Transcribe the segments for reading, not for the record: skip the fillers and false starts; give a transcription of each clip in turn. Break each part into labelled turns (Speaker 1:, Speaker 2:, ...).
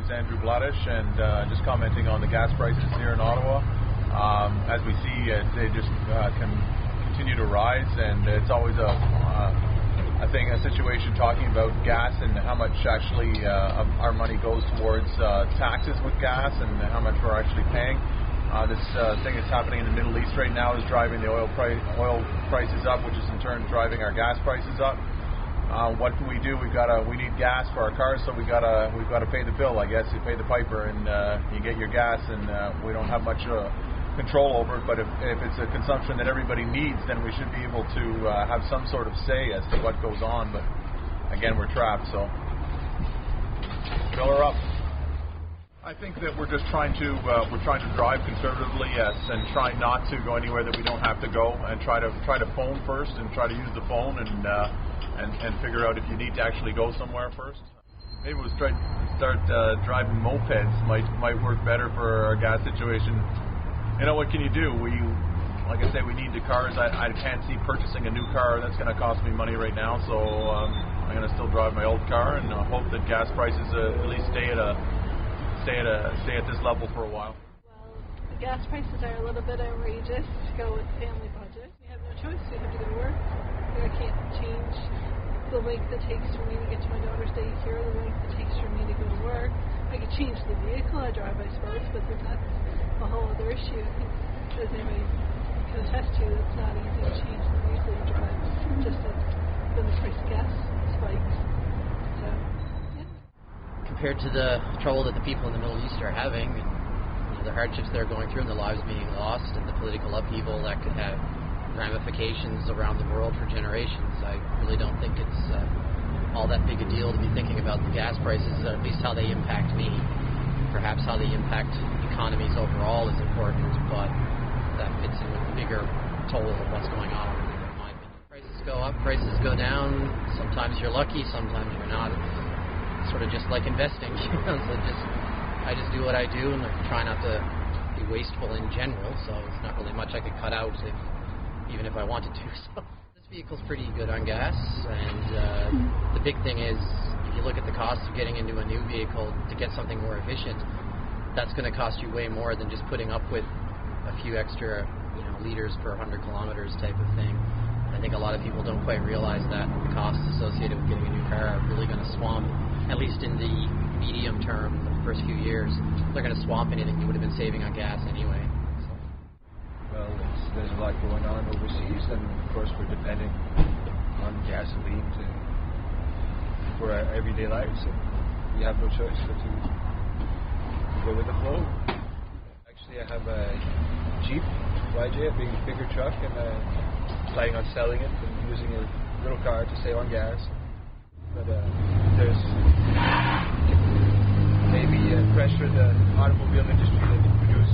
Speaker 1: name's Andrew Bladish, and just commenting on the gas prices here in Ottawa. As we see, they just can continue to rise, and it's always a situation talking about gas and how much actually our money goes towards taxes with gas and how much we're actually paying. This thing that's happening in the Middle East right now is driving the oil prices up, which is in turn driving our gas prices up. What can we do? We need gas for our cars, so we've got to pay the bill. I guess you pay the piper, and you get your gas, and we don't have much control over it. But if it's a consumption that everybody needs, then we should be able to have some sort of say as to what goes on. But again, we're trapped, so fill her up. I think that we're just trying to drive conservatively, yes, and try not to go anywhere that we don't have to go, and try to phone first, and try to use the phone, and figure out if you need to actually go somewhere first. Maybe we'll start driving mopeds. Might work better for our gas situation. You know, what can you do? Like I say, we need the cars. I can't see purchasing a new car. That's going to cost me money right now, so I'm going to still drive my old car and hope that gas prices at least stay at this level for a while.
Speaker 2: Well, the gas prices are a little bit outrageous to go with the family budget. We have no choice. We have to go to work. I can't change the length it takes for me to get to my daughter's daycare, the length it takes for me to go to work. I could change the vehicle I drive, I suppose, but that's a whole other issue. I think, as anybody can attest to, it's not easy to change the vehicle you drive, just as when the price of gas spikes. So, yeah.
Speaker 3: Compared to the trouble that the people in the Middle East are having, and the hardships they're going through and the lives being lost and the political upheaval that could have ramifications around the world for generations, I really don't think it's all that big a deal to be thinking about the gas prices, at least how they impact me. Perhaps how they impact economies overall is important, but that fits in with the bigger toll of what's going on over there, in my opinion. Prices go up, prices go down. Sometimes you're lucky, sometimes you're not. It's sort of just like investing. So I just do what I do, and I try not to be wasteful in general, so it's not really much I could cut out even if I wanted to. So this vehicle's pretty good on gas, and the big thing is, if you look at the cost of getting into a new vehicle to get something more efficient, that's going to cost you way more than just putting up with a few extra, liters per 100 kilometers type of thing. I think a lot of people don't quite realize that the costs associated with getting a new car are really going to swamp, at least in the medium term, the first few years, they're going to swamp anything you would have been saving on gas anyway.
Speaker 4: Well, there's a lot going on overseas, and of course we're depending on gasoline for our everyday lives, and we have no choice but to go with the flow. Actually, I have a Jeep YJ, a bigger truck, and I'm planning on selling it and using a little car to save on gas. But there's maybe pressure the automobile industry to produce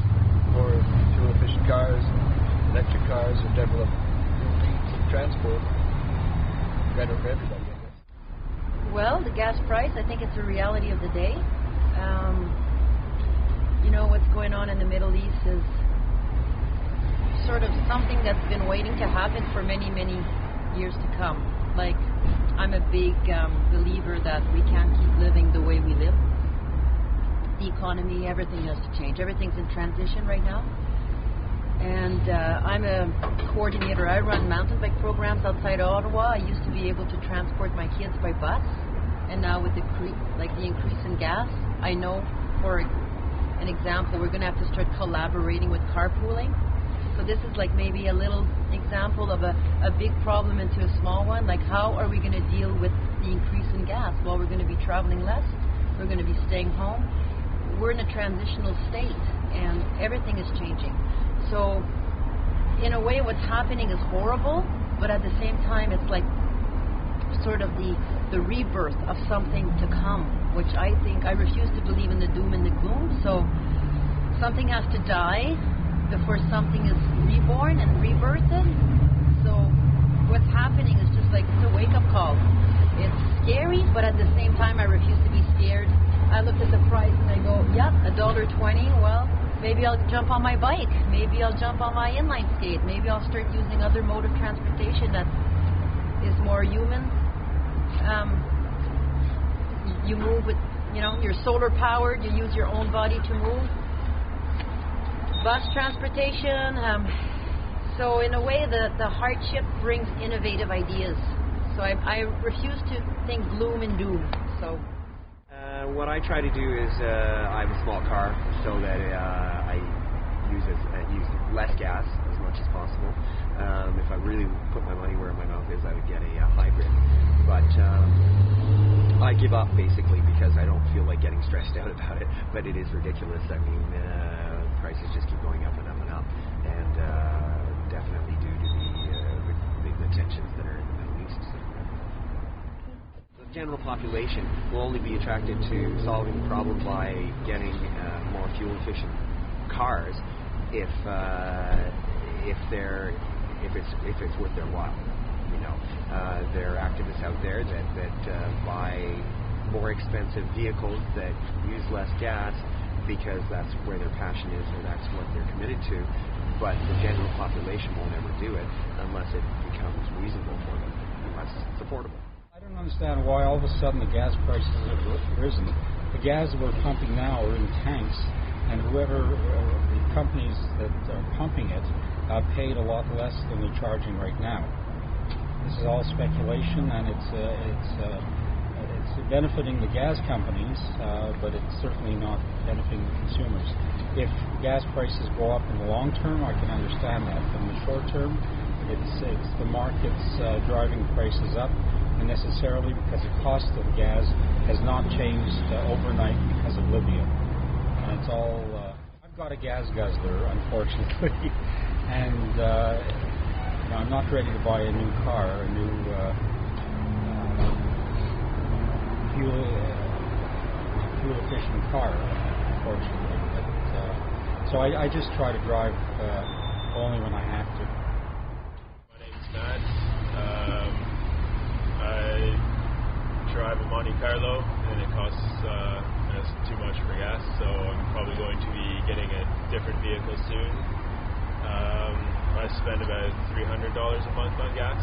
Speaker 4: more fuel-efficient cars, electric cars, and develop new means of transport. Better for everybody, I guess.
Speaker 5: Well, the gas price, I think it's a reality of the day. What's going on in the Middle East is sort of something that's been waiting to happen for many, many years to come. Like, I'm a big believer that we can't keep living the way we live. The economy, everything has to change. Everything's in transition right now. And I'm a coordinator. I run mountain bike programs outside Ottawa. I used to be able to transport my kids by bus. And now with the increase in gas, I know, for an example, we're going to have to start collaborating with carpooling. So this is like maybe a little example of a big problem into a small one. Like, how are we going to deal with the increase in gas? Well, we're going to be traveling less. We're going to be staying home. We're in a transitional state, and everything is changing. So, in a way, what's happening is horrible, but at the same time, it's like sort of the rebirth of something to come, which I refuse to believe in the doom and the gloom. So, something has to die before something is reborn and rebirthed. So, what's happening is just like, it's a wake-up call. It's scary, but at the same time, I refuse to be scared. I look at the price and I go, yep, $1.20. Well, maybe I'll jump on my bike. Maybe I'll jump on my inline skate. Maybe I'll start using other mode of transportation that is more human. You move with you're solar powered, you use your own body to move. Bus transportation, so in a way the hardship brings innovative ideas. So I refuse to think gloom and doom. So
Speaker 6: what I try to do is I have a small car so that I use less gas as much as possible. If I really put my money where my mouth is, I would get a hybrid. But I give up basically because I don't feel like getting stressed out about it. But it is ridiculous. I mean, prices just keep going up and up and up, and definitely due to the tensions that are in the Middle East. The general population will only be attracted to solving the problem by getting more fuel-efficient cars if it's worth their while. There are activists out there that buy more expensive vehicles that use less gas because that's where their passion is or that's what they're committed to. But the general population won't ever do it unless it becomes reasonable for them, unless it's affordable.
Speaker 7: I don't understand why all of a sudden the gas prices have risen. The gas we're pumping now are in tanks, and whoever the companies that are pumping it paid a lot less than they're charging right now. This is all speculation, and it's benefiting the gas companies, but it's certainly not benefiting the consumers. If gas prices go up in the long term, I can understand that. But in the short term, it's the markets driving prices up, and necessarily because the cost of gas has not changed overnight because of Libya. And it's all. I've got a gas guzzler, unfortunately, and I'm not ready to buy a new car, a new fuel-efficient car, unfortunately. But, so I just try to drive only when I have to.
Speaker 8: My name's Matt. I drive a Monte Carlo, and it costs too much for gas, so I'm probably going to be getting a different vehicle soon. I spend about $300 a month on gas.